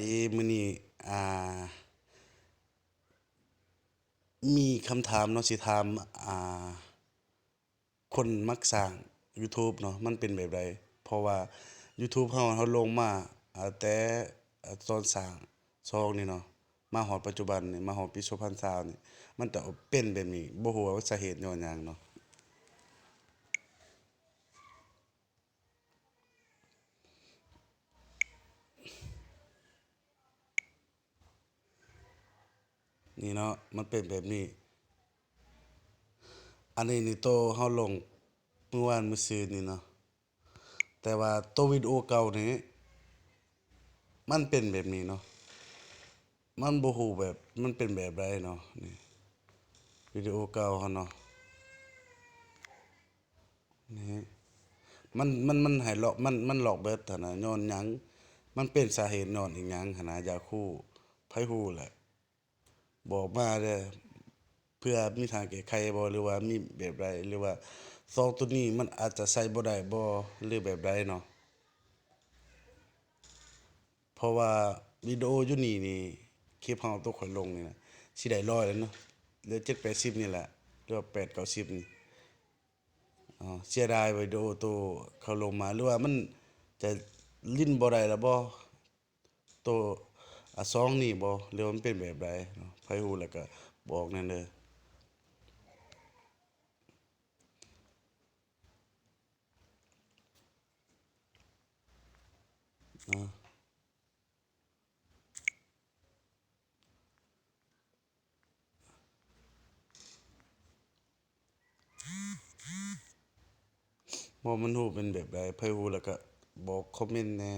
ดีมื้อนี้อ่ามีคำถามเนาะสิถามอ่าคนมักสร้างยูทูบเนาะมันเป็นแบบใดเพราะว่ายูทูบเราลงมาแต่ตอนสร้างช่องนี่เนาะมาฮอดปัจจุบันนี่มาฮอดปี2020นี่มันจะเป็นแบบนี้บ่ฮู้ว่าสาเหตุย้อนหยังเนาะนี่เนาะมันเป็นแบบนี้อันนี้นี่โตเราลงเมื่อวานมื้อซืนนี่เนาะแต่ว่าโตวิดีโอเก่านี่มันเป็นแบบนี้เนาะ มันบ่ฮู้แบบมันเป็นแบบใดเนาะนี่วิดีโอเก่าเขาเนาะนี่มันให้ลอกมันลอกเบิดหั้นน่ะย้อนหยังมันเป็นสาเหตุย้อนอิหยังหั้นน่ะอยากฮู้ไผฮู้แหละบอกมาเด้อเพื่อมีทางแก้ไขบ่หรือว่ามีแบบใดหรือว่าซองตัวนี้มันอาจจะใช้บ่ได้บ่หรือแบบใดเนาะเพราะว่าวิดีโออยู่นี่คลิปเราตัวข้อยลงนี่น่ะสิได้100แล้วเนาะเหลือ7-80นี่แหละหรือว่า8-90นี่ เสียดายวิดีโอตัวเขาลงมาหรือว่ามันจะลิ้นบ่ได้แล้วบ่ตัวสองนี่บ่หรือว่ามันเป็นแบบใดเนาะไผฮู้แล้วก็บอกแหน่เด้อว่ามันฮู้เป็นแบบใดไผฮู้แล้วก็บอกคอมเมนต์แหน่